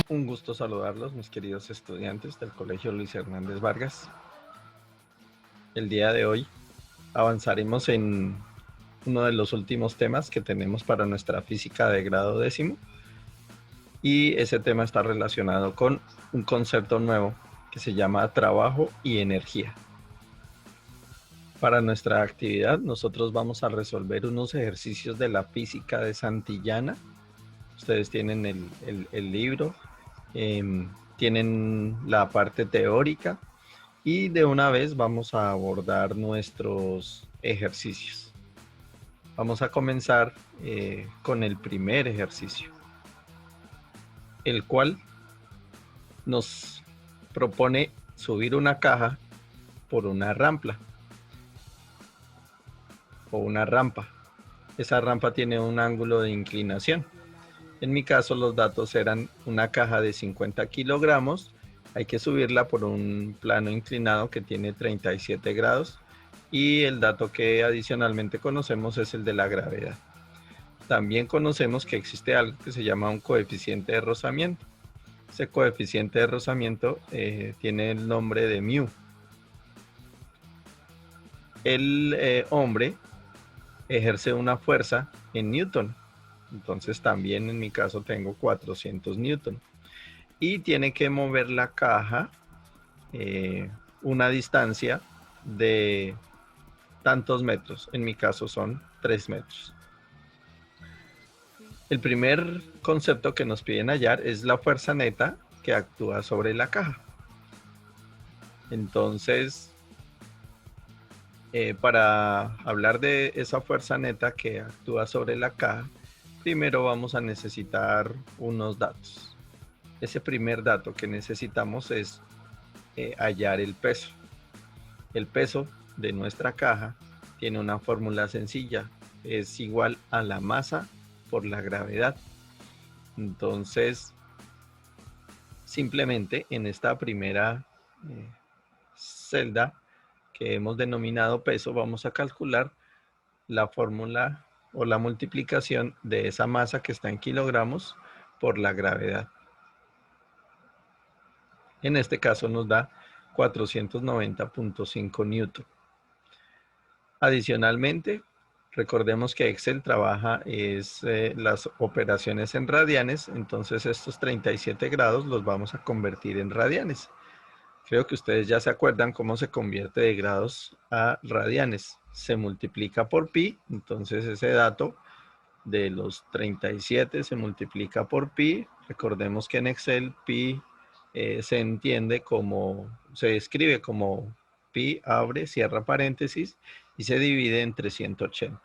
Un gusto saludarlos, mis queridos estudiantes del Colegio Luis Hernández Vargas. El día de hoy avanzaremos en uno de los últimos temas que tenemos para nuestra física de grado 10º. Y ese tema está relacionado con un concepto nuevo que se llama trabajo y energía. Para nuestra actividad, nosotros vamos a resolver unos ejercicios de la física de Santillana. Ustedes tienen el libro, tienen la parte teórica y de una vez vamos a abordar nuestros ejercicios. Vamos a comenzar con el primer ejercicio, el cual nos propone subir una caja por una rampa o una rampa. Esa rampa tiene un ángulo de inclinación. En mi caso los datos eran una caja de 50 kilogramos, hay que subirla por un plano inclinado que tiene 37 grados y el dato que adicionalmente conocemos es el de la gravedad. También conocemos que existe algo que se llama un coeficiente de rozamiento. Ese coeficiente de rozamiento tiene el nombre de mu. El hombre ejerce una fuerza en Newton. Entonces también en mi caso tengo 400 Newton. Y tiene que mover la caja una distancia de tantos metros. En mi caso son 3 metros. El primer concepto que nos piden hallar es la fuerza neta que actúa sobre la caja. Entonces, para hablar de esa fuerza neta que actúa sobre la caja, primero vamos a necesitar unos datos. Ese primer dato que necesitamos es hallar el peso. El peso de nuestra caja tiene una fórmula sencilla, es igual a la masa por la gravedad. Entonces, simplemente en esta primera celda que hemos denominado peso, vamos a calcular la fórmula o la multiplicación de esa masa que está en kilogramos por la gravedad. En este caso nos da 490.5 newton. Adicionalmente, recordemos que Excel trabaja las operaciones en radianes, entonces estos 37 grados los vamos a convertir en radianes. Creo que ustedes ya se acuerdan cómo se convierte de grados a radianes. Se multiplica por pi, entonces ese dato de los 37 se multiplica por pi. Recordemos que en Excel pi se escribe como pi, abre, cierra paréntesis y se divide entre 180.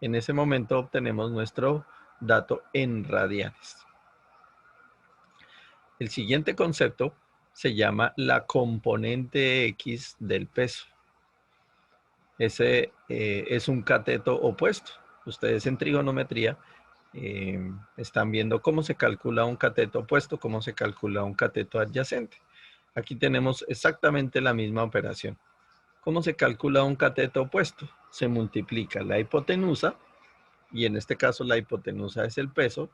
En ese momento obtenemos nuestro dato en radianes. El siguiente concepto se llama la componente X del peso. Ese es un cateto opuesto. Ustedes en trigonometría están viendo cómo se calcula un cateto opuesto, cómo se calcula un cateto adyacente. Aquí tenemos exactamente la misma operación. ¿Cómo se calcula un cateto opuesto? Se multiplica la hipotenusa, y en este caso la hipotenusa es el peso,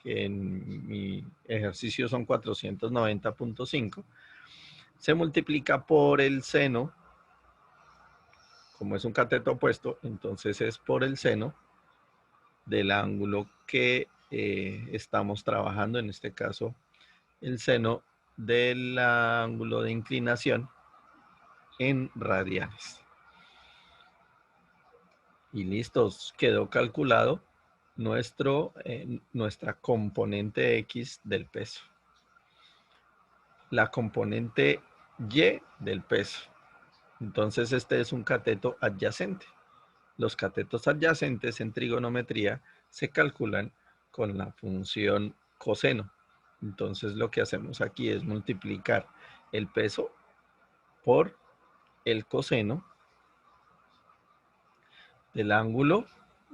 que en mi ejercicio son 490.5. Se multiplica por el seno, como es un cateto opuesto, entonces es por el seno del ángulo que estamos trabajando, en este caso el seno del ángulo de inclinación en radianes. Y listos, quedó calculado nuestra componente X del peso. La componente Y del peso. Entonces este es un cateto adyacente. Los catetos adyacentes en trigonometría se calculan con la función coseno. Entonces lo que hacemos aquí es multiplicar el peso por el coseno del ángulo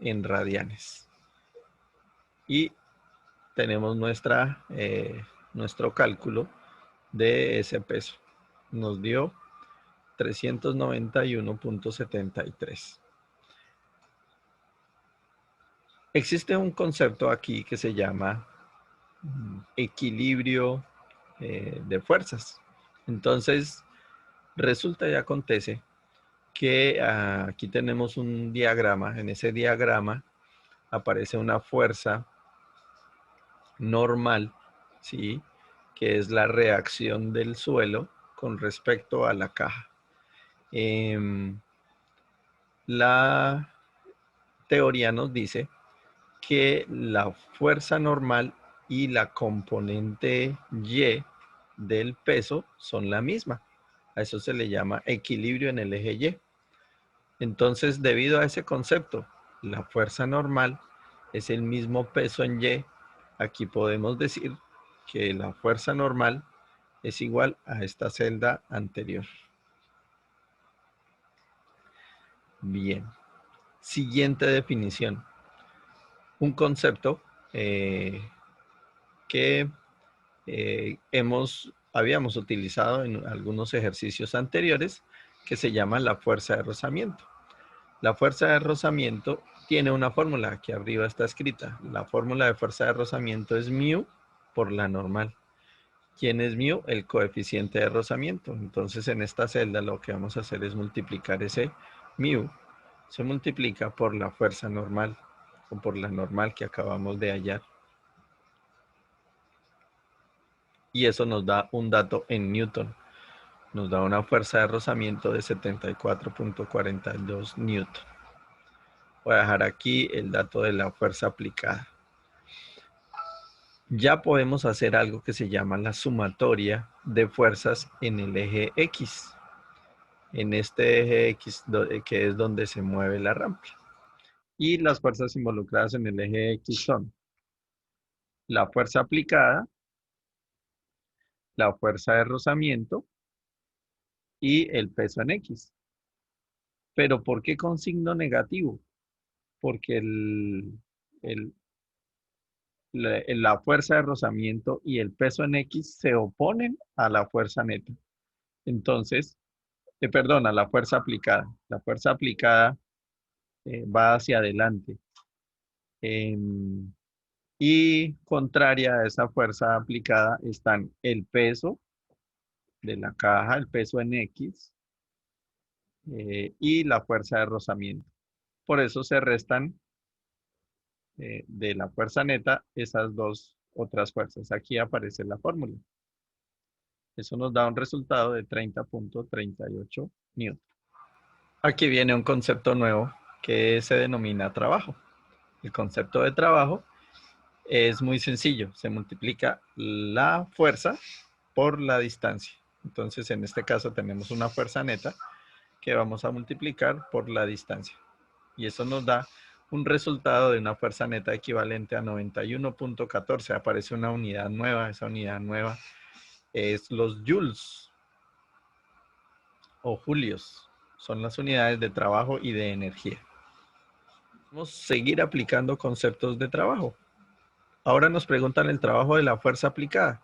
en radianes. Y tenemos nuestro cálculo de ese peso. Nos dio 391.73. Existe un concepto aquí que se llama equilibrio de fuerzas. Entonces, resulta y acontece que aquí tenemos un diagrama. En ese diagrama aparece una fuerza normal, ¿sí? Que es la reacción del suelo con respecto a la caja. La teoría nos dice que la fuerza normal y la componente Y del peso son la misma. A eso se le llama equilibrio en el eje Y. Entonces, debido a ese concepto, la fuerza normal es el mismo peso en Y. Aquí podemos decir que la fuerza normal es igual a esta celda anterior. Bien. Siguiente definición. Un concepto que habíamos utilizado en algunos ejercicios anteriores que se llama la fuerza de rozamiento. La fuerza de rozamiento tiene una fórmula, aquí arriba está escrita. La fórmula de fuerza de rozamiento es μ por la normal. ¿Quién es μ? El coeficiente de rozamiento. Entonces en esta celda lo que vamos a hacer es multiplicar ese μ. Se multiplica por la fuerza normal o por la normal que acabamos de hallar. Y eso nos da un dato en Newton. Nos da una fuerza de rozamiento de 74.42 Newton. Voy a dejar aquí el dato de la fuerza aplicada. Ya podemos hacer algo que se llama la sumatoria de fuerzas en el eje X. En este eje X, que es donde se mueve la rampa. Y las fuerzas involucradas en el eje X son la fuerza aplicada, la fuerza de rozamiento y el peso en X. Pero ¿por qué con signo negativo? Porque la fuerza de rozamiento y el peso en X se oponen a la fuerza neta. Entonces, perdón, a la fuerza aplicada. La fuerza aplicada va hacia adelante. Y contraria a esa fuerza aplicada están el peso de la caja, el peso en X, y la fuerza de rozamiento. Por eso se restan de la fuerza neta esas dos otras fuerzas. Aquí aparece la fórmula. Eso nos da un resultado de 30.38 newton. Aquí viene un concepto nuevo que se denomina trabajo. El concepto de trabajo es muy sencillo. Se multiplica la fuerza por la distancia. Entonces, en este caso tenemos una fuerza neta que vamos a multiplicar por la distancia. Y eso nos da un resultado de una fuerza neta equivalente a 91.14. Aparece una unidad nueva. Esa unidad nueva es los joules o julios. Son las unidades de trabajo y de energía. Vamos a seguir aplicando conceptos de trabajo. Ahora nos preguntan el trabajo de la fuerza aplicada,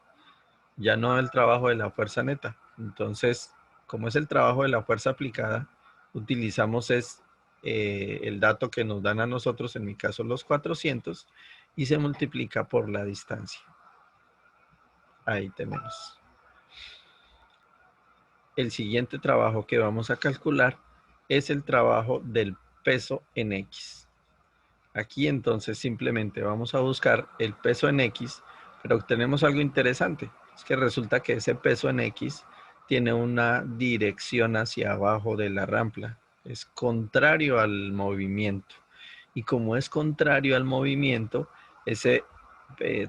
ya no el trabajo de la fuerza neta. Entonces, como es el trabajo de la fuerza aplicada, utilizamos el dato que nos dan a nosotros, en mi caso los 400, y se multiplica por la distancia. Ahí tenemos. El siguiente trabajo que vamos a calcular es el trabajo del peso en X. Aquí entonces simplemente vamos a buscar el peso en X, pero tenemos algo interesante. Es que resulta que ese peso en X tiene una dirección hacia abajo de la rampa. Es contrario al movimiento. Y como es contrario al movimiento, ese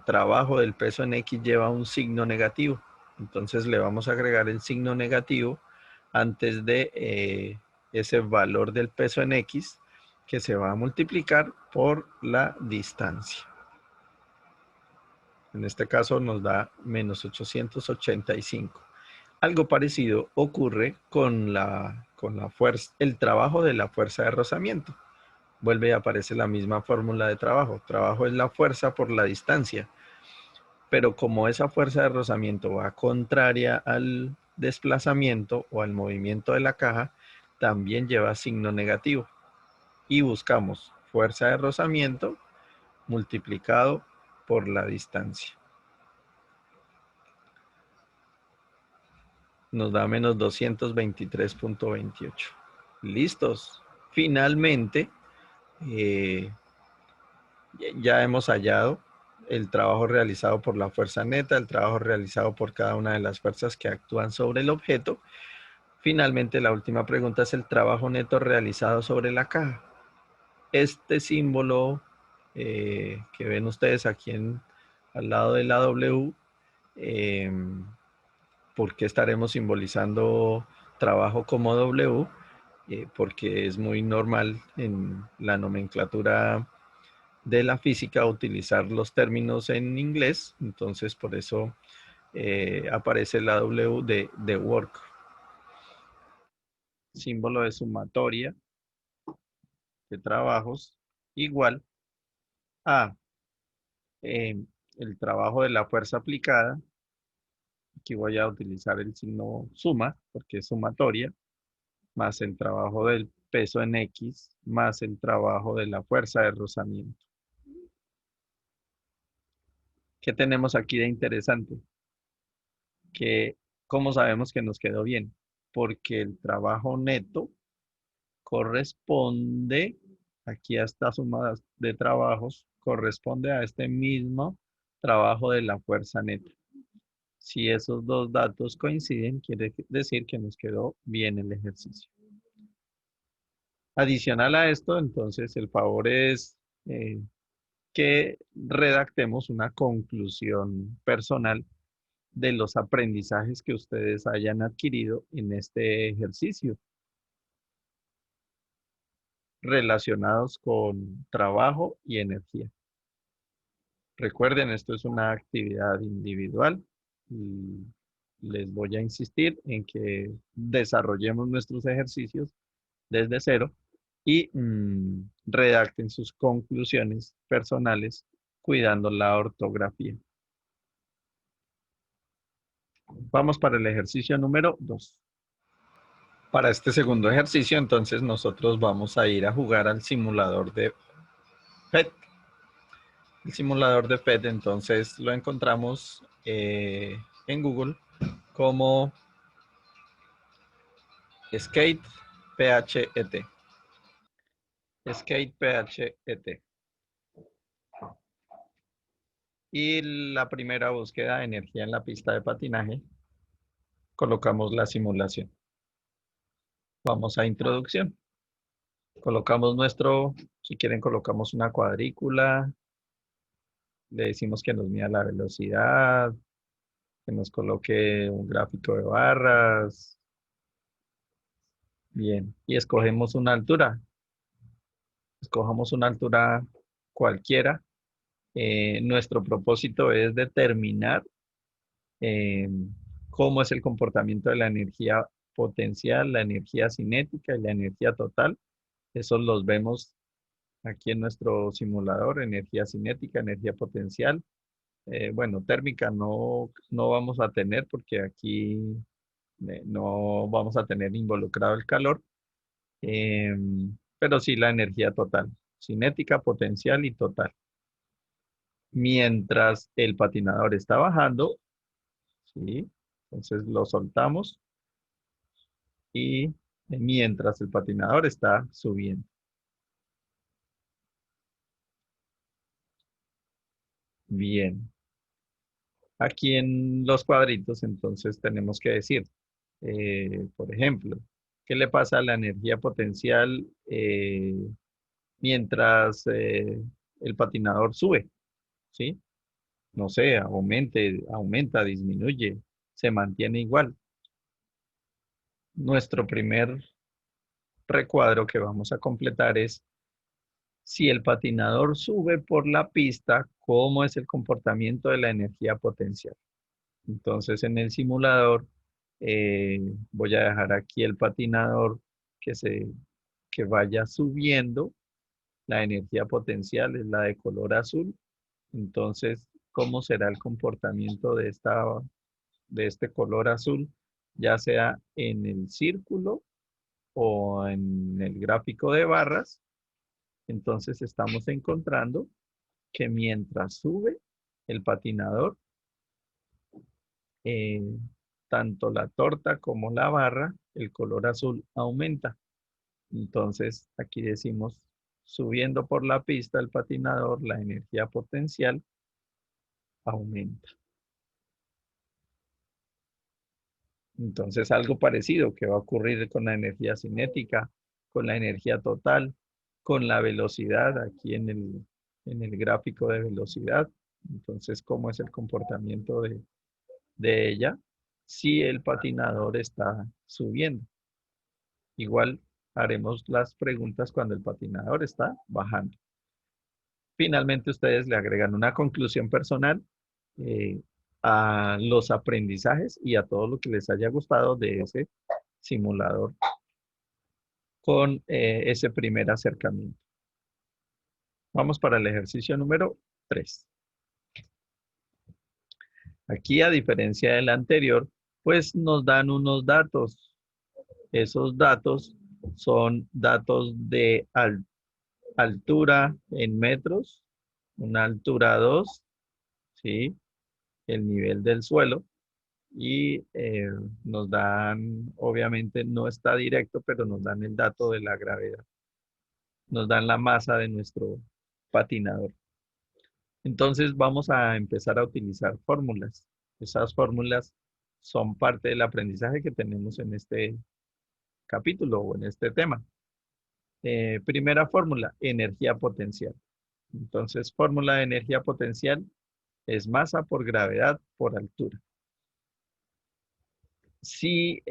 trabajo del peso en X lleva un signo negativo. Entonces le vamos a agregar el signo negativo antes de ese valor del peso en X, que se va a multiplicar por la distancia. En este caso nos da menos 885. Algo parecido ocurre con la fuerza, el trabajo de la fuerza de rozamiento. Vuelve y aparece la misma fórmula de trabajo. Trabajo es la fuerza por la distancia. Pero como esa fuerza de rozamiento va contraria al desplazamiento o al movimiento de la caja, también lleva signo negativo. Y buscamos fuerza de rozamiento multiplicado por la distancia. Nos da menos 223.28. Listos. Finalmente, ya hemos hallado el trabajo realizado por la fuerza neta, el trabajo realizado por cada una de las fuerzas que actúan sobre el objeto. Finalmente, la última pregunta es el trabajo neto realizado sobre la caja. Este símbolo que ven ustedes aquí al lado de la W, ¿por qué estaremos simbolizando trabajo como W? Porque es muy normal en la nomenclatura de la física utilizar los términos en inglés, entonces por eso aparece la W de work, símbolo de sumatoria de trabajos, igual a eh, el trabajo de la fuerza aplicada. Aquí voy a utilizar el signo suma, porque es sumatoria, más el trabajo del peso en X, más el trabajo de la fuerza de rozamiento. ¿Qué tenemos aquí de interesante? Que, ¿cómo sabemos que nos quedó bien? Porque el trabajo neto corresponde, aquí a esta suma de trabajos, corresponde a este mismo trabajo de la fuerza neta. Si esos dos datos coinciden, quiere decir que nos quedó bien el ejercicio. Adicional a esto, entonces, el favor es que redactemos una conclusión personal de los aprendizajes que ustedes hayan adquirido en este ejercicio relacionados con trabajo y energía. Recuerden, esto es una actividad individual y les voy a insistir en que desarrollemos nuestros ejercicios desde cero y redacten sus conclusiones personales cuidando la ortografía. Vamos para el ejercicio número 2. Para este segundo ejercicio, entonces, nosotros vamos a ir a jugar al simulador de PET. El simulador de PET, entonces, lo encontramos en Google como Skate PHET. Skate PHET. Y la primera búsqueda, energía en la pista de patinaje, colocamos la simulación. Vamos a introducción. Colocamos si quieren, colocamos una cuadrícula. Le decimos que nos mida la velocidad, que nos coloque un gráfico de barras. Bien. Y escogemos una altura. Escojamos una altura cualquiera. Nuestro propósito es determinar eh, cómo es el comportamiento de la energía potencial, la energía cinética y la energía total. Esos los vemos aquí en nuestro simulador, energía cinética, energía potencial. Bueno, térmica no vamos a tener porque aquí no vamos a tener involucrado el calor, pero sí la energía total, cinética, potencial y total. Mientras el patinador está bajando, ¿sí? Entonces lo soltamos y mientras el patinador está subiendo. Bien. Aquí en los cuadritos, entonces tenemos que decir, por ejemplo, ¿qué le pasa a la energía potencial mientras el patinador sube? ¿Sí? No sé, aumenta, disminuye, se mantiene igual. Nuestro primer recuadro que vamos a completar es si el patinador sube por la pista, ¿cómo es el comportamiento de la energía potencial? Entonces, en el simulador, voy a dejar aquí el patinador que, que vaya subiendo. La energía potencial es la de color azul. Entonces, ¿cómo será el comportamiento de este color azul? Ya sea en el círculo o en el gráfico de barras. Entonces, estamos encontrando que mientras sube el patinador, eh, tanto la torta como la barra, el color azul aumenta. Entonces, aquí decimos, subiendo por la pista el patinador, la energía potencial aumenta. Entonces, algo parecido que va a ocurrir con la energía cinética, con la energía total, con la velocidad, aquí en el gráfico de velocidad. Entonces, ¿cómo es el comportamiento de ella si el patinador está subiendo? Igual haremos las preguntas cuando el patinador está bajando. Finalmente, ustedes le agregan una conclusión personal eh, a los aprendizajes y a todo lo que les haya gustado de ese simulador con ese primer acercamiento. Vamos para el ejercicio número 3. Aquí, a diferencia del anterior, pues nos dan unos datos. Esos datos son datos de altura en metros, una altura 2, ¿sí? El nivel del suelo. Y nos dan, obviamente no está directo, pero nos dan el dato de la gravedad. Nos dan la masa de nuestro patinador. Entonces vamos a empezar a utilizar fórmulas. Esas fórmulas son parte del aprendizaje que tenemos en este capítulo o en este tema. Primera fórmula, energía potencial. Entonces, fórmula de energía potencial es masa por gravedad por altura. Si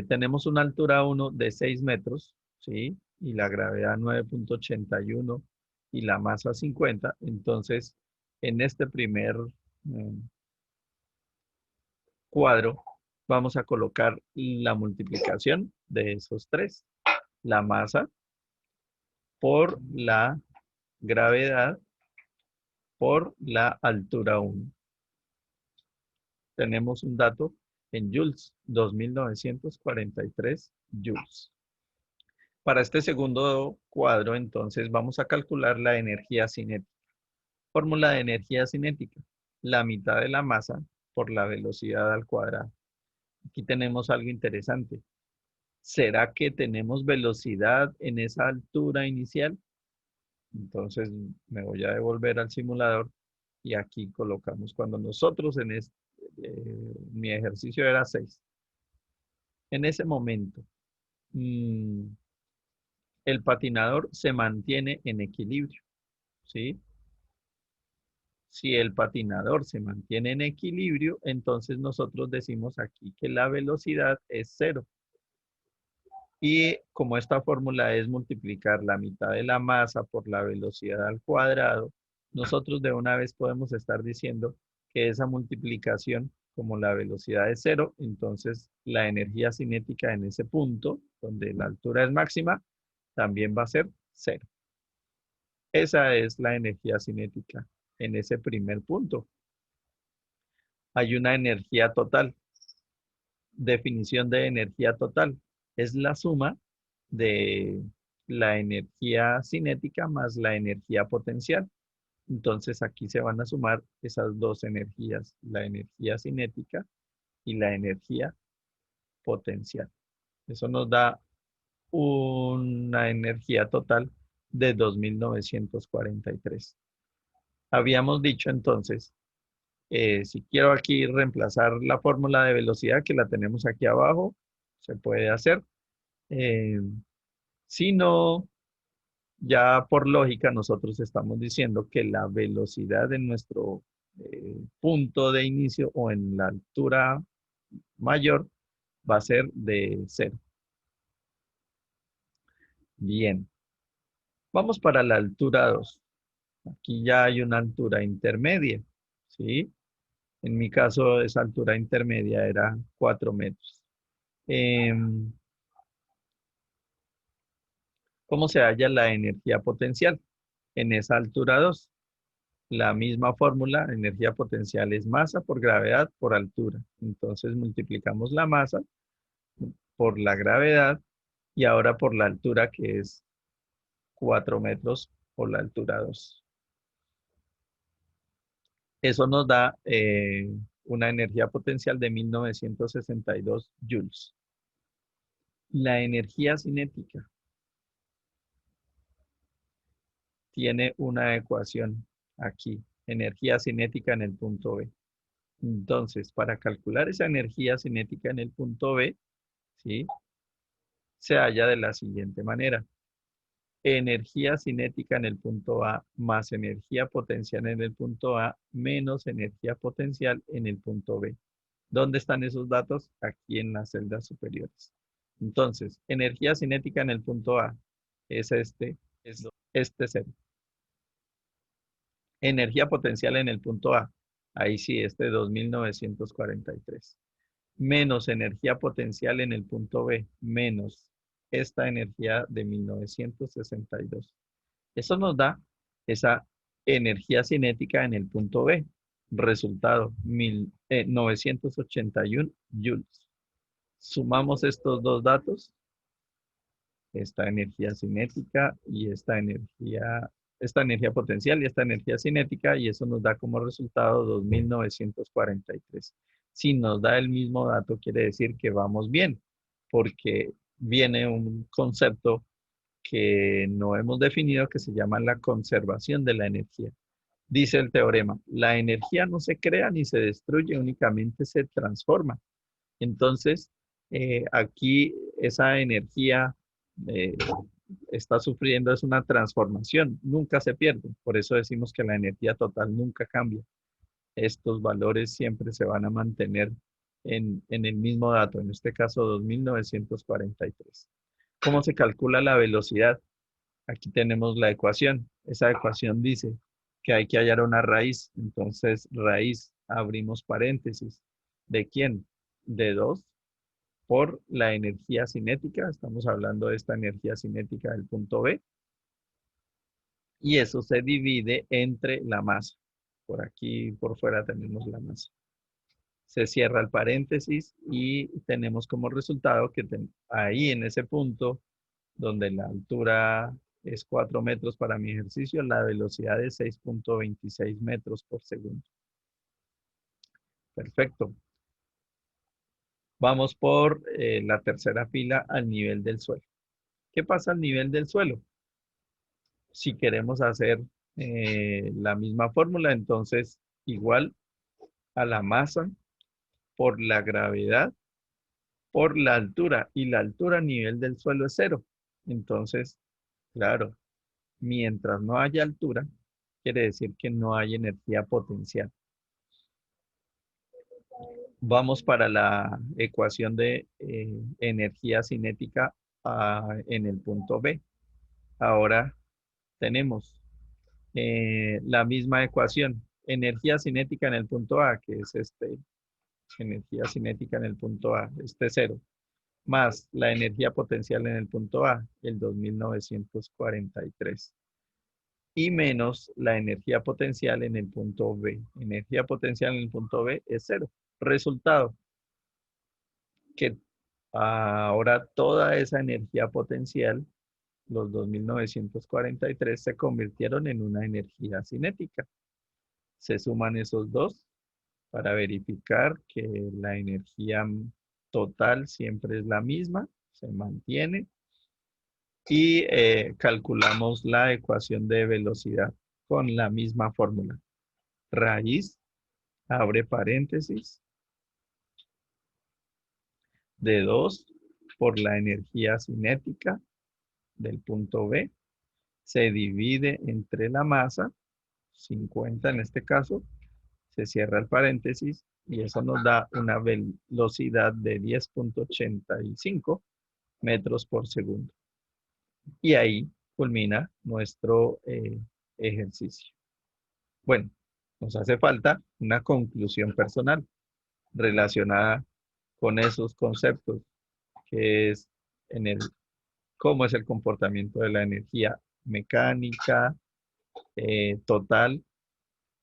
tenemos una altura 1 de 6 metros, ¿sí? Y la gravedad 9,81 y la masa 50, entonces en este primer cuadro vamos a colocar la multiplicación de esos tres. La masa por la gravedad por la altura 1. Tenemos un dato en joules, 2.943 joules. Para este segundo cuadro, entonces, vamos a calcular la energía cinética. Fórmula de energía cinética, la mitad de la masa por la velocidad al cuadrado. Aquí tenemos algo interesante. ¿Será que tenemos velocidad en esa altura inicial? Entonces, me voy a devolver al simulador y aquí colocamos cuando nosotros mi ejercicio era 6. En ese momento, el patinador se mantiene en equilibrio, ¿sí? Si el patinador se mantiene en equilibrio, entonces nosotros decimos aquí que la velocidad es 0. Y como esta fórmula es multiplicar la mitad de la masa por la velocidad al cuadrado, nosotros de una vez podemos estar diciendo que esa multiplicación, como la velocidad es 0, entonces la energía cinética en ese punto, donde la altura es máxima, también va a ser 0. Esa es la energía cinética en ese primer punto. Hay una energía total. Definición de energía total. Es la suma de la energía cinética más la energía potencial. Entonces aquí se van a sumar esas dos energías, la energía cinética y la energía potencial. Eso nos da una energía total de 2.943. Habíamos dicho entonces, si quiero aquí reemplazar la fórmula de velocidad que la tenemos aquí abajo, se puede hacer. Eh, si no, ya por lógica nosotros estamos diciendo que la velocidad de nuestro punto de inicio o en la altura mayor va a ser de 0. Bien, vamos para la altura 2. Aquí ya hay una altura intermedia, ¿sí? En mi caso, esa altura intermedia era 4 metros. Em, ¿Cómo se halla la energía potencial? En esa altura 2, la misma fórmula, energía potencial es masa por gravedad por altura. Entonces multiplicamos la masa por la gravedad y ahora por la altura que es 4 metros por la altura 2. Eso nos da una energía potencial de 1962 joules. La energía cinética tiene una ecuación aquí, energía cinética en el punto B. Entonces, para calcular esa energía cinética en el punto B, ¿sí? Se halla de la siguiente manera. Energía cinética en el punto A más energía potencial en el punto A menos energía potencial en el punto B. ¿Dónde están esos datos? Aquí en las celdas superiores. Entonces, energía cinética en el punto A es este cero. Energía potencial en el punto A, ahí sí, este 2943. Menos energía potencial en el punto B, menos esta energía de 1962. Eso nos da esa energía cinética en el punto B. Resultado, 981 joules. Sumamos estos dos datos, esta energía cinética y esta energía potencial y esta energía cinética, y eso nos da como resultado 2943. Si nos da el mismo dato, quiere decir que vamos bien, porque viene un concepto que no hemos definido que se llama la conservación de la energía. Dice el teorema, la energía no se crea ni se destruye, únicamente se transforma. Entonces, aquí esa energía eh, está sufriendo es una transformación, nunca se pierde. Por eso decimos que la energía total nunca cambia. Estos valores siempre se van a mantener en el mismo dato, en este caso 2943. ¿Cómo se calcula la velocidad? Aquí tenemos la ecuación. Esa ecuación dice que hay que hallar una raíz. Entonces, raíz, abrimos paréntesis. ¿De quién? De 2 por la energía cinética. Estamos hablando de esta energía cinética del punto B. Y eso se divide entre la masa. Por aquí, por fuera tenemos la masa. Se cierra el paréntesis y tenemos como resultado que ahí en ese punto donde la altura es 4 metros para mi ejercicio, la velocidad es 6.26 metros por segundo. Perfecto. Vamos por la tercera fila al nivel del suelo. ¿Qué pasa al nivel del suelo? Si queremos hacer la misma fórmula, entonces igual a la masa por la gravedad por la altura. Y la altura a nivel del suelo es cero. Entonces, claro, mientras no haya altura, quiere decir que no hay energía potencial. Vamos para la ecuación de energía cinética en el punto B. Ahora tenemos la misma ecuación. Energía cinética en el punto A, que es energía cinética en el punto A, este cero, más la energía potencial en el punto A, el 2943. Y menos la energía potencial en el punto B. Energía potencial en el punto B es cero. Resultado, que ahora toda esa energía potencial, los 2943, se convirtieron en una energía cinética. Se suman esos dos para verificar que la energía total siempre es la misma, se mantiene, y calculamos la ecuación de velocidad con la misma fórmula. Raíz, abre paréntesis, de 2 por la energía cinética del punto B, se divide entre la masa, 50 en este caso, se cierra el paréntesis y eso nos da una velocidad de 10.85 metros por segundo. Y ahí culmina nuestro ejercicio. Bueno, nos hace falta una conclusión personal relacionada con esos conceptos, que es en el cómo es el comportamiento de la energía mecánica total,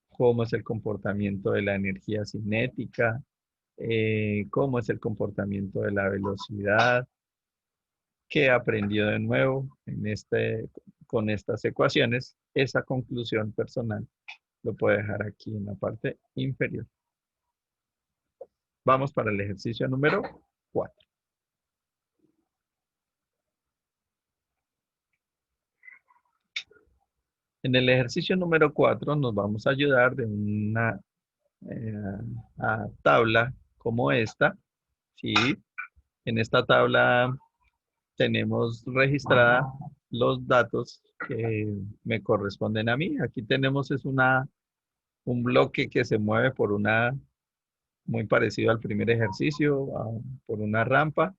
cómo es el comportamiento de la energía cinética, cómo es el comportamiento de la velocidad, qué aprendió de nuevo con estas ecuaciones, esa conclusión personal Lo puede dejar aquí en la parte inferior. Vamos para el ejercicio número 4. En el ejercicio número 4 nos vamos a ayudar de una eh, tabla como esta, ¿sí? En esta tabla tenemos registrada los datos que me corresponden a mí. Aquí tenemos un bloque que se mueve por muy parecido al primer ejercicio, por una rampa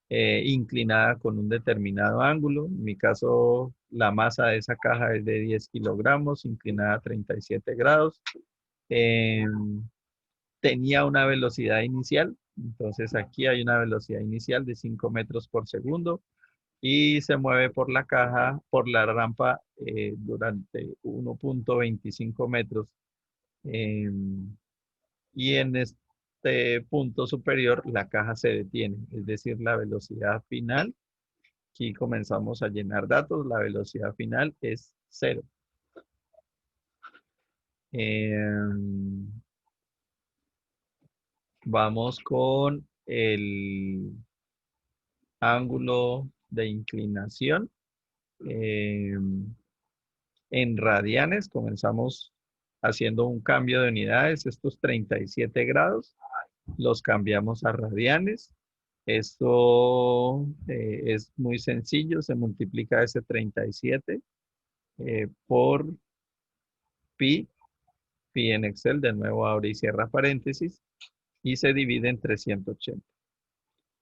inclinada con un determinado ángulo. En mi caso, la masa de esa caja es de 10 kilogramos, inclinada a 37 grados. Eh, Tenía una velocidad inicial, entonces aquí hay una velocidad inicial de 5 metros por segundo y se mueve por la caja, por la rampa durante 1.25 metros. eh, y en este punto superior la caja se detiene, es decir, la velocidad final. Aquí comenzamos a llenar datos, la velocidad final es 0. Vamos con el ángulo de inclinación. Eh, en radianes, comenzamos haciendo un cambio de unidades, estos 37 grados, los cambiamos a radianes. Esto es muy sencillo, se multiplica ese 37 por pi, pi en Excel, de nuevo abre y cierra paréntesis, y se divide en 380.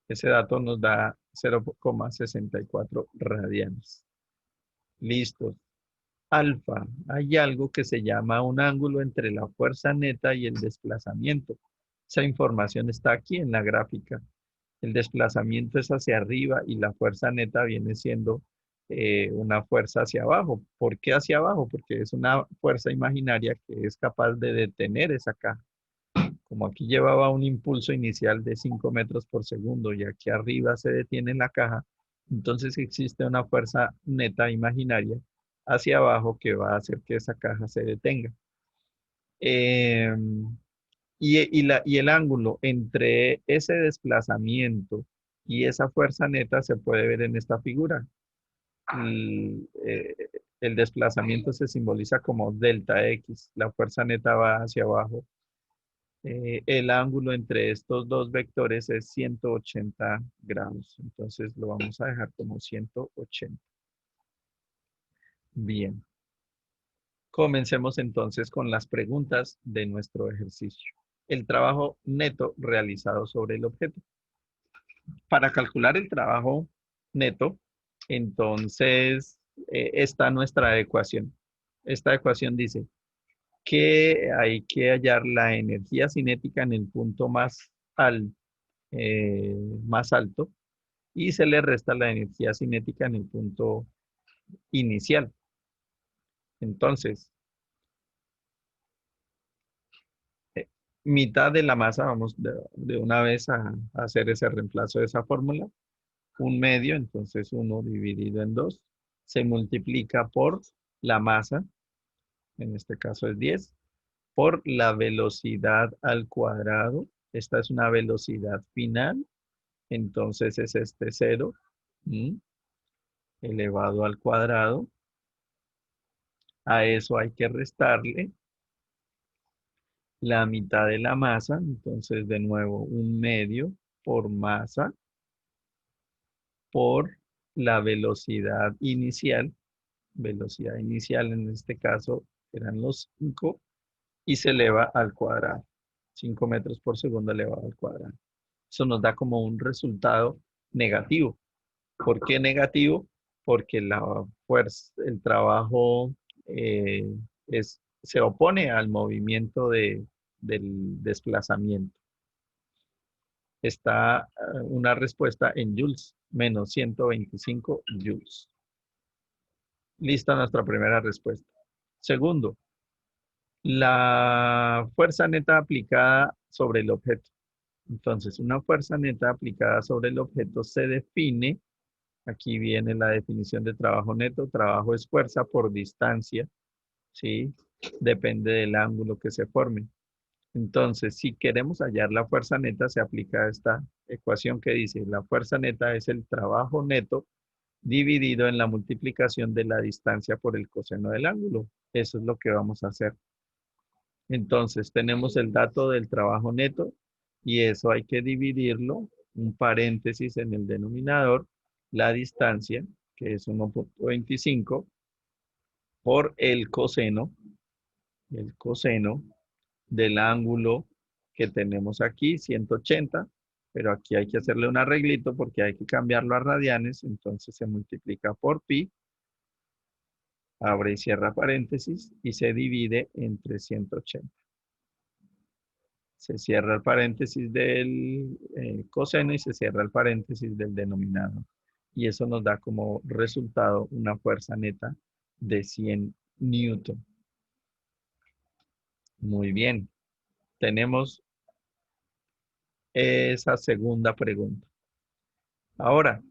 Ese dato nos da 0,64 radianes. Listo. Alfa, hay algo que se llama un ángulo entre la fuerza neta y el desplazamiento. Esa información está aquí en la gráfica. El desplazamiento es hacia arriba y la fuerza neta viene siendo una fuerza hacia abajo. ¿Por qué hacia abajo? Porque es una fuerza imaginaria que es capaz de detener esa caja. Como aquí llevaba un impulso inicial de 5 metros por segundo y aquí arriba se detiene la caja, entonces existe una fuerza neta imaginaria hacia abajo que va a hacer que esa caja se detenga. Eh, y el ángulo entre ese desplazamiento y esa fuerza neta se puede ver en esta figura. El desplazamiento se simboliza como delta X, la fuerza neta va hacia abajo. El ángulo entre estos dos vectores es 180 grados. Entonces lo vamos a dejar como 180. Bien. Comencemos entonces con las preguntas de nuestro ejercicio. El trabajo neto realizado sobre el objeto. Para calcular el trabajo neto, entonces está nuestra ecuación. Esta ecuación dice que hay que hallar la energía cinética en el punto más alto y se le resta la energía cinética en el punto inicial. Entonces, eh, mitad de la masa, vamos de una vez a hacer ese reemplazo de esa fórmula, un medio, entonces 1 dividido en 2, se multiplica por la masa, en este caso es 10, por la velocidad al cuadrado. Esta es una velocidad final, entonces es este 0, elevado al cuadrado. A eso hay que restarle la mitad de la masa, entonces de nuevo un medio por masa por la velocidad inicial en este caso eran los 5 y se eleva al cuadrado, 5 metros por segundo elevado al cuadrado. Eso nos da como un resultado negativo. ¿Por qué negativo? Porque la fuerza, el trabajo eh, se opone al movimiento del desplazamiento. Está una respuesta en joules, menos 125 joules. Lista nuestra primera respuesta. Segundo, la fuerza neta aplicada sobre el objeto. Entonces, una fuerza neta aplicada sobre el objeto se define. Aquí viene la definición de trabajo neto. Trabajo es fuerza por distancia, ¿sí? depende del ángulo que se forme. Entonces, si queremos hallar la fuerza neta, se aplica esta ecuación que dice, la fuerza neta es el trabajo neto dividido en la multiplicación de la distancia por el coseno del ángulo. Eso es lo que vamos a hacer. Entonces, tenemos el dato del trabajo neto y eso hay que dividirlo, un paréntesis en el denominador, la distancia, que es 1.25, por el coseno del ángulo que tenemos aquí, 180, pero aquí hay que hacerle un arreglito porque hay que cambiarlo a radianes, entonces se multiplica por pi, abre y cierra paréntesis y se divide entre 180. Se cierra el paréntesis del coseno y se cierra el paréntesis del denominador. Y eso nos da como resultado una fuerza neta de 100 newton. Muy bien. Tenemos esa segunda pregunta. Ahora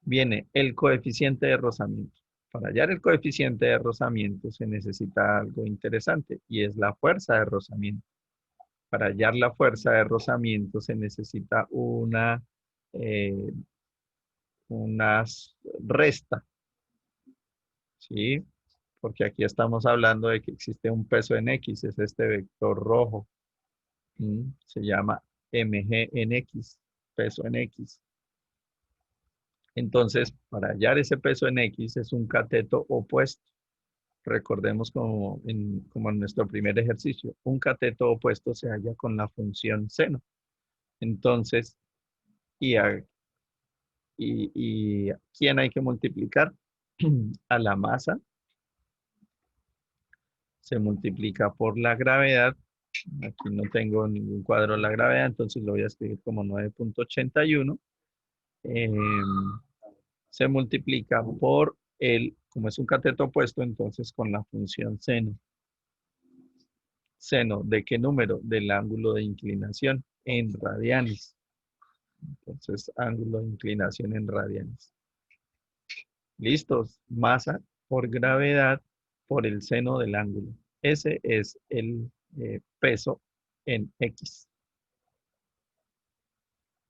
viene el coeficiente de rozamiento. Para hallar el coeficiente de rozamiento se necesita algo interesante y es la fuerza de rozamiento. Para hallar la fuerza de rozamiento se necesita eh, una resta, ¿sí? Porque aquí estamos hablando de que existe un peso en X, es este vector rojo. Se llama mg en X, peso en X. Entonces, para hallar ese peso en X es un cateto opuesto. Recordemos como en nuestro primer ejercicio, un cateto opuesto se halla con la función seno. Entonces, ¿y a quién hay que multiplicar? A la masa. Se multiplica por la gravedad. Aquí no tengo ningún cuadro de la gravedad, entonces lo voy a escribir como 9.81. Se multiplica por como es un cateto opuesto, entonces con la función seno. ¿Seno de qué número? Del ángulo de inclinación en radianes. Entonces, ángulo de inclinación en radianes. ¿Listos? Masa por gravedad por el seno del ángulo. Ese es el peso en X.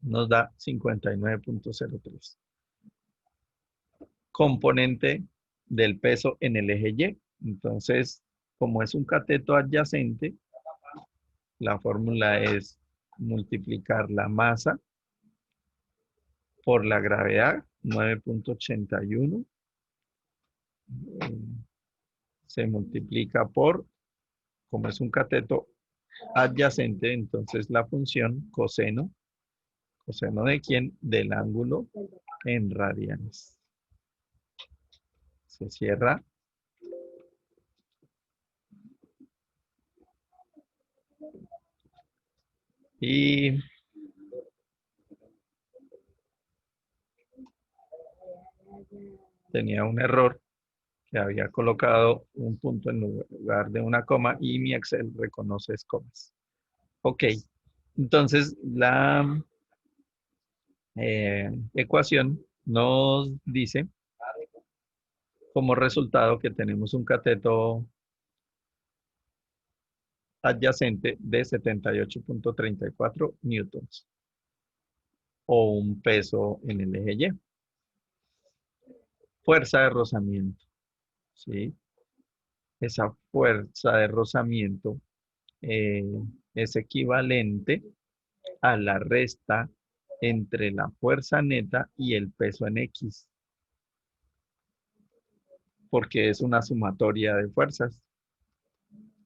Nos da 59.03. Componente del peso en el eje Y. Entonces, como es un cateto adyacente, la fórmula es multiplicar la masa por la gravedad, 9.81. Se multiplica por, como es un cateto adyacente, entonces la función coseno. ¿Coseno de quién? Del ángulo en radianes. Se cierra. Y tenía un error que había colocado un punto en lugar de una coma y mi Excel reconoce comas. Ok, entonces la ecuación nos dice como resultado que tenemos un cateto adyacente de 78.34 newtons o un peso en el eje Y. Fuerza de rozamiento, ¿sí? Esa fuerza de rozamiento eh, es equivalente a la resta entre la fuerza neta y el peso en X, porque es una sumatoria de fuerzas.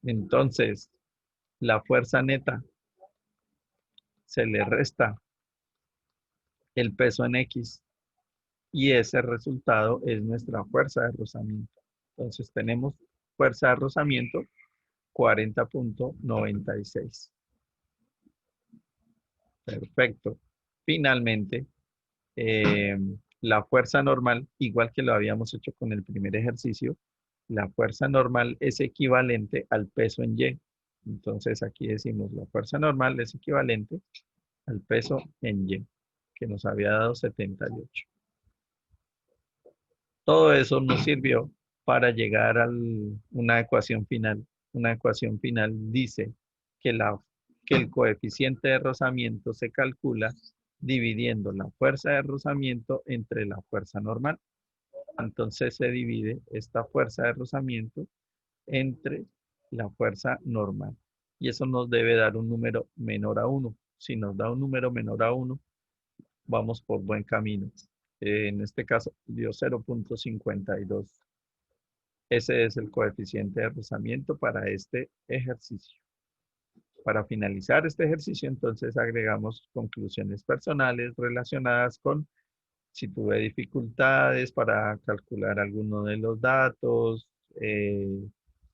Entonces, la fuerza neta se le resta el peso en X y ese resultado es nuestra fuerza de rozamiento. Entonces, tenemos fuerza de rozamiento 40.96. Perfecto. Finalmente, la fuerza normal, igual que lo habíamos hecho con el primer ejercicio, la fuerza normal es equivalente al peso en Y. Entonces aquí decimos la fuerza normal es equivalente al peso en Y, que nos había dado 78. Todo eso nos sirvió para llegar a una ecuación final. Una ecuación final dice que, que el coeficiente de rozamiento se calcula dividiendo la fuerza de rozamiento entre la fuerza normal. Entonces se divide esta fuerza de rozamiento entre la fuerza normal. Y eso nos debe dar un número menor a 1. Si nos da un número menor a 1, vamos por buen camino. En este caso dio 0.52. Ese es el coeficiente de rozamiento para este ejercicio. Para finalizar este ejercicio, entonces agregamos conclusiones personales relacionadas con si tuve dificultades para calcular alguno de los datos,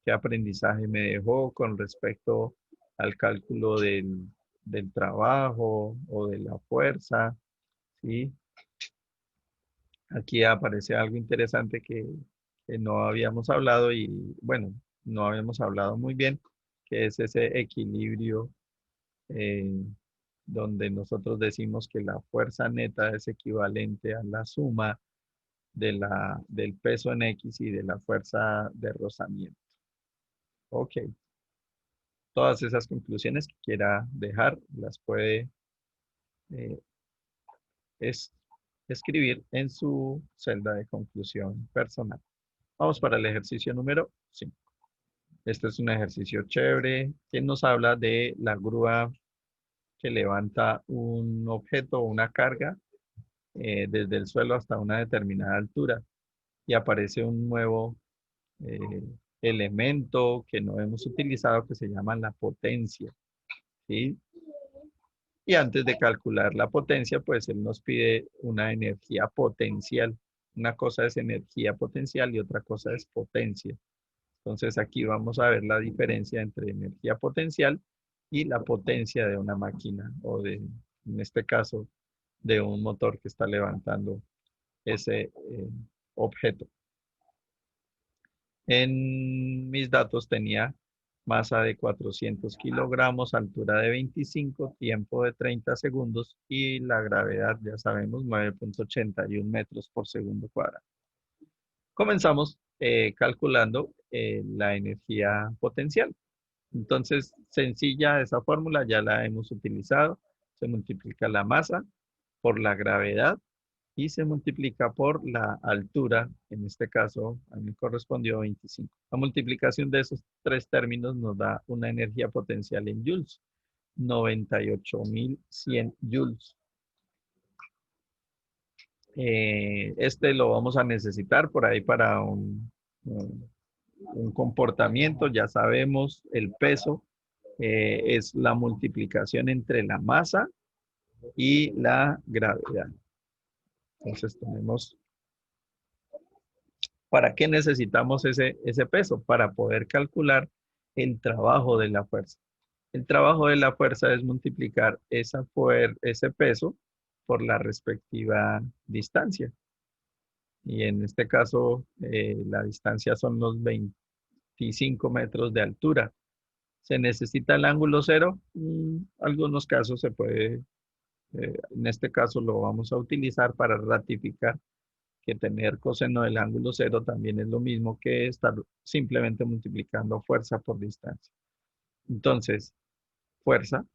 qué aprendizaje me dejó con respecto al cálculo del trabajo o de la fuerza, ¿sí? Aquí aparece algo interesante que no habíamos hablado y, bueno, no habíamos hablado muy bien, que es ese equilibrio eh, donde nosotros decimos que la fuerza neta es equivalente a la suma del peso en X y de la fuerza de rozamiento. Ok, todas esas conclusiones que quiera dejar las puede eh, es, escribir en su celda de conclusión personal. Vamos para el ejercicio número 5. Este es un ejercicio chévere que nos habla de la grúa que levanta un objeto o una carga desde el suelo hasta una determinada altura y aparece un nuevo eh, elemento que no hemos utilizado que se llama la potencia, ¿sí? Y antes de calcular la potencia, pues él nos pide una energía potencial. Una cosa es energía potencial y otra cosa es potencia. Entonces aquí vamos a ver la diferencia entre energía potencial y la potencia de una máquina o en este caso, de un motor que está levantando ese objeto. En mis datos tenía masa de 400 kilogramos, altura de 25, tiempo de 30 segundos y la gravedad, ya sabemos, 9.81 metros por segundo cuadrado. Comenzamos calculando la energía potencial. Entonces, sencilla esa fórmula, ya la hemos utilizado. Se multiplica la masa por la gravedad y se multiplica por la altura. En este caso, a mí me correspondió 25. La multiplicación de esos tres términos nos da una energía potencial en joules, 98.100 joules. Este lo vamos a necesitar por ahí para un comportamiento, ya sabemos, el peso es la multiplicación entre la masa y la gravedad. Entonces tenemos, ¿para qué necesitamos ese peso? Para poder calcular el trabajo de la fuerza. El trabajo de la fuerza es multiplicar ese peso por la respectiva distancia. Y en este caso, la distancia son los 25 metros de altura. ¿Se necesita el ángulo cero? En algunos casos se puede, en este caso lo vamos a utilizar para ratificar que tener coseno del ángulo cero también es lo mismo que estar simplemente multiplicando fuerza por distancia. Entonces, fuerza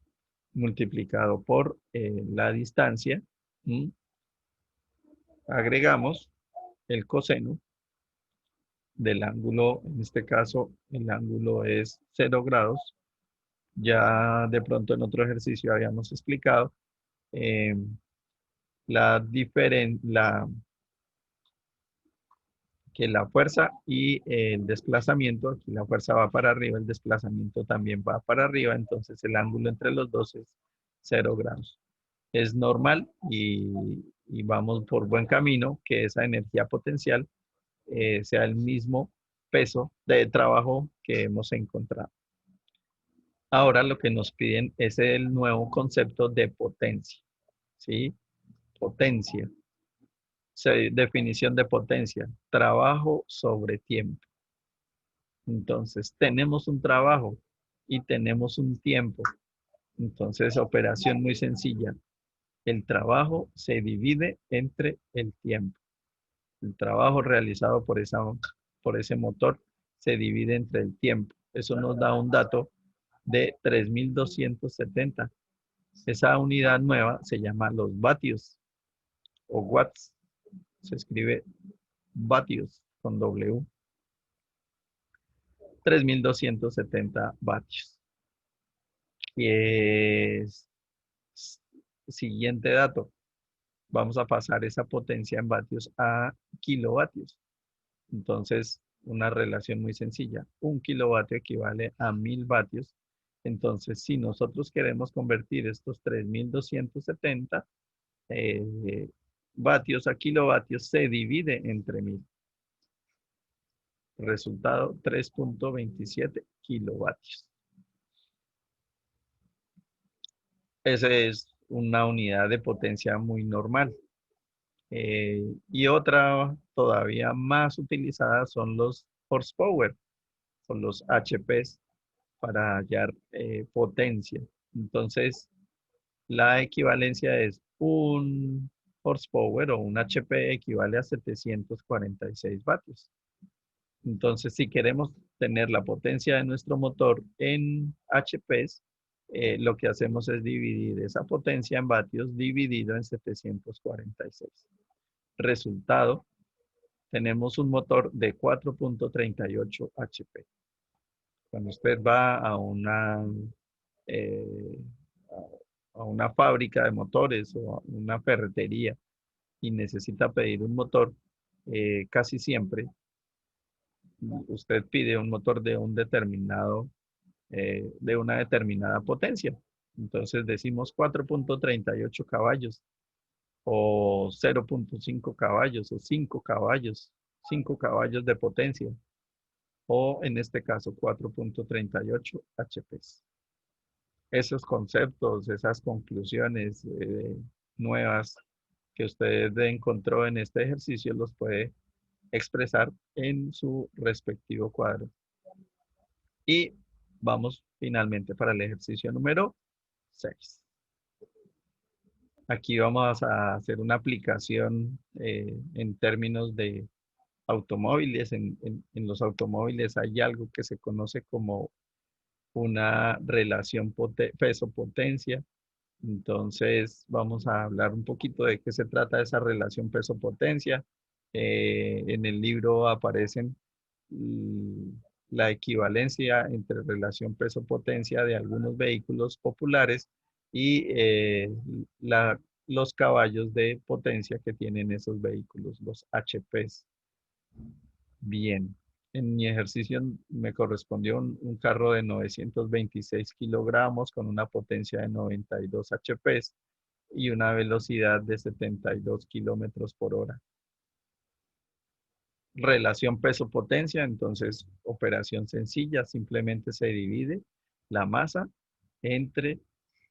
multiplicado por la distancia, agregamos el coseno del ángulo, en este caso el ángulo es 0 grados. Ya de pronto en otro ejercicio habíamos explicado eh, que la fuerza y el desplazamiento, aquí la fuerza va para arriba, el desplazamiento también va para arriba, entonces el ángulo entre los dos es 0 grados. Es normal y vamos por buen camino que esa energía potencial sea el mismo peso de trabajo que hemos encontrado. Ahora lo que nos piden es el nuevo concepto de potencia, ¿sí? Potencia. Definición de potencia, trabajo sobre tiempo. Entonces, tenemos un trabajo y tenemos un tiempo. Entonces, operación muy sencilla. El trabajo se divide entre el tiempo. El trabajo realizado por por ese motor se divide entre el tiempo. Eso nos da un dato de 3270. Esa unidad nueva se llama los vatios o watts. Se escribe vatios con W. 3270 vatios. Y siguiente dato. Vamos a pasar esa potencia en vatios a kilovatios. Entonces, una relación muy sencilla. Un kilovatio equivale a 1000 vatios. Entonces, si nosotros queremos convertir estos 3270 vatios a kilovatios, se divide entre 1000. Resultado, 3.27 kilovatios. Esa es una unidad de potencia muy normal. Y otra todavía más utilizada son los horsepower, son los HPs para hallar potencia. Entonces, la equivalencia es un horsepower o un HP equivale a 746 vatios. Entonces, si queremos tener la potencia de nuestro motor en HPs, lo que hacemos es dividir esa potencia en vatios dividido en 746. Resultado, tenemos un motor de 4.38 HP. Cuando usted va eh, a una fábrica de motores o a una ferretería y necesita pedir un motor, casi siempre usted pide un motor de un determinado, de una determinada potencia. Entonces decimos 4.38 caballos o 0.5 caballos o 5 caballos, 5 caballos de potencia o en este caso 4.38 HPs. Esos conceptos, esas conclusiones nuevas que usted encontró en este ejercicio los puede expresar en su respectivo cuadro. Y vamos finalmente para el ejercicio número 6. Aquí vamos a hacer una aplicación en términos de automóviles. En los automóviles hay algo que se conoce como una relación peso-potencia. Entonces vamos a hablar un poquito de qué se trata esa relación peso-potencia. En el libro aparecen mm, la equivalencia entre relación peso-potencia de algunos vehículos populares y los caballos de potencia que tienen esos vehículos, los HPs. Bien, en mi ejercicio me correspondió un carro de 926 kilogramos con una potencia de 92 HPs y una velocidad de 72 kilómetros por hora. Relación peso-potencia, entonces operación sencilla, simplemente se divide la masa entre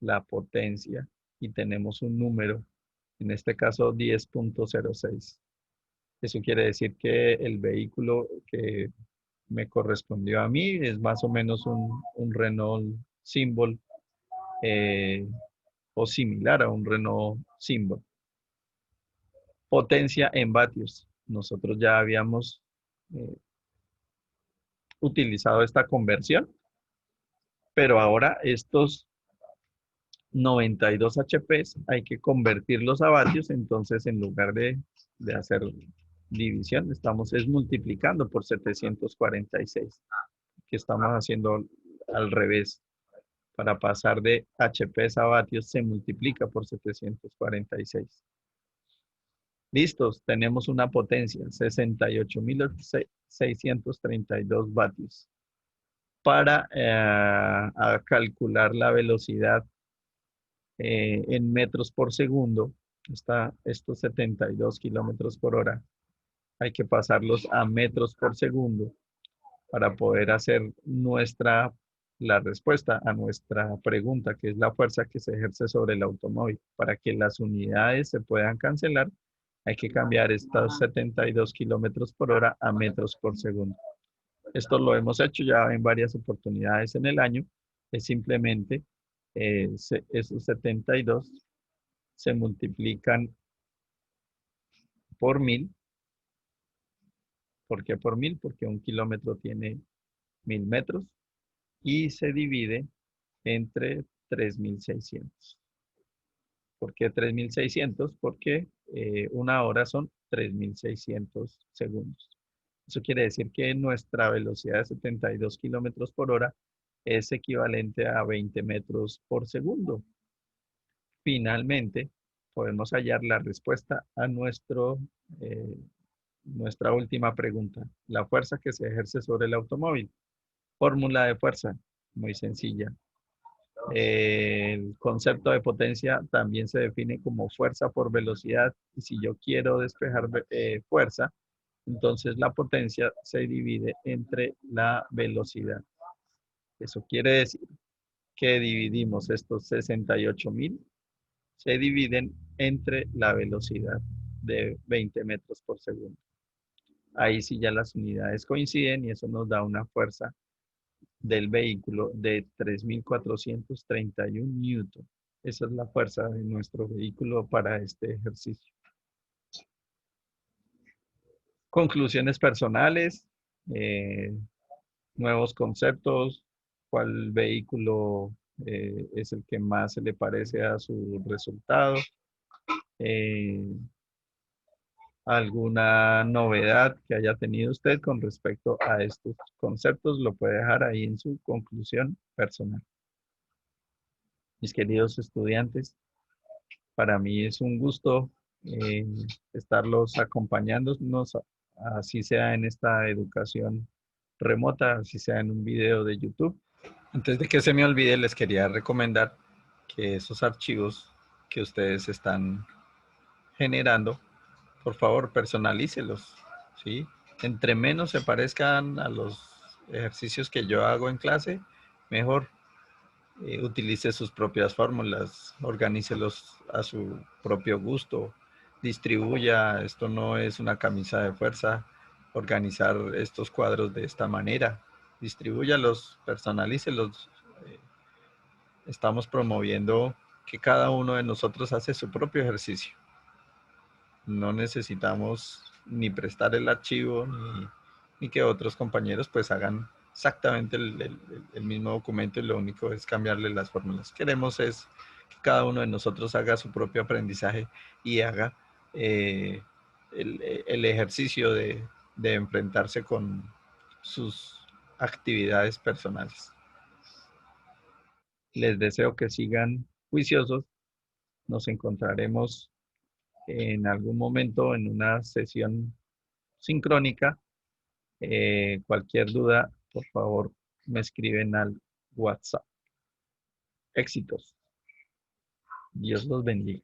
la potencia y tenemos un número, en este caso 10.06. Eso quiere decir que el vehículo que me correspondió a mí es más o menos un Renault Symbol o similar a un Renault Symbol. Potencia en vatios. Nosotros ya habíamos utilizado esta conversión, pero ahora estos 92 HPs hay que convertirlos a vatios, entonces en lugar de hacer división, estamos es multiplicando por 746, que estamos haciendo al revés. Para pasar de HPs a vatios se multiplica por 746. Listos, tenemos una potencia, 68.632 vatios. Para calcular la velocidad en metros por segundo, estos 72 kilómetros por hora, hay que pasarlos a metros por segundo para poder hacer la respuesta a nuestra pregunta, que es la fuerza que se ejerce sobre el automóvil. Para que las unidades se puedan cancelar, hay que cambiar estos 72 kilómetros por hora a metros por segundo. Esto lo hemos hecho ya en varias oportunidades en el año. Es simplemente esos 72 se multiplican por 1000 ¿Por qué por 1000? Porque un kilómetro tiene 1000 metros y se divide entre 3600. ¿Por qué 3600? Porque una hora son 3600 segundos. Eso quiere decir que nuestra velocidad de 72 kilómetros por hora es equivalente a 20 metros por segundo. Finalmente, podemos hallar la respuesta a nuestra última pregunta. La fuerza que se ejerce sobre el automóvil. Fórmula de fuerza, muy sencilla. El concepto de potencia también se define como fuerza por velocidad. Y si yo quiero despejar fuerza, entonces la potencia se divide entre la velocidad. Eso quiere decir que dividimos estos 68.000, se dividen entre la velocidad de 20 metros por segundo. Ahí sí ya las unidades coinciden y eso nos da una fuerza del vehículo de 3.431 newton. Esa es la fuerza de nuestro vehículo para este ejercicio. Conclusiones personales, nuevos conceptos, cuál vehículo es el que más se le parece a su resultado, eh, alguna novedad que haya tenido usted con respecto a estos conceptos, lo puede dejar ahí en su conclusión personal. Mis queridos estudiantes, para mí es un gusto eh, estarlos acompañándonos, así sea en esta educación remota, así sea en un video de YouTube. Antes de que se me olvide, les quería recomendar que esos archivos que ustedes están generando, por favor, personalícelos, ¿sí? Entre menos se parezcan a los ejercicios que yo hago en clase, mejor. Utilice sus propias fórmulas, organícelos a su propio gusto, distribuya, esto no es una camisa de fuerza, organizar estos cuadros de esta manera, distribúyalos, personalícelos. eh, Estamos promoviendo que cada uno de nosotros hace su propio ejercicio. No necesitamos ni prestar el archivo, ni que otros compañeros pues hagan exactamente el mismo documento y lo único es cambiarle las fórmulas. Queremos es que cada uno de nosotros haga su propio aprendizaje y haga el ejercicio de enfrentarse con sus actividades personales. Les deseo que sigan juiciosos. Nos encontraremos en algún momento en una sesión sincrónica. Cualquier duda, por favor, me escriben al WhatsApp. Éxitos. Dios los bendiga.